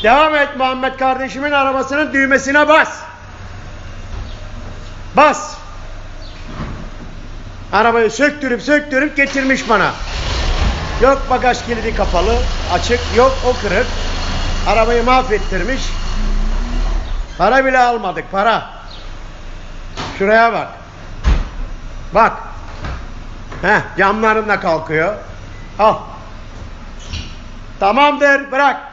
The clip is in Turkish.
Devam et, Muhammed kardeşimin arabasının düğmesine bas. Bas. Arabayı söktürüp getirmiş bana. Yok bagaj kilidi kapalı, açık, yok o kırık. Arabayı mahvettirmiş. Para bile almadık, para. Şuraya bak. Bak. Camların da kalkıyor. Al. Tamamdır, bırak.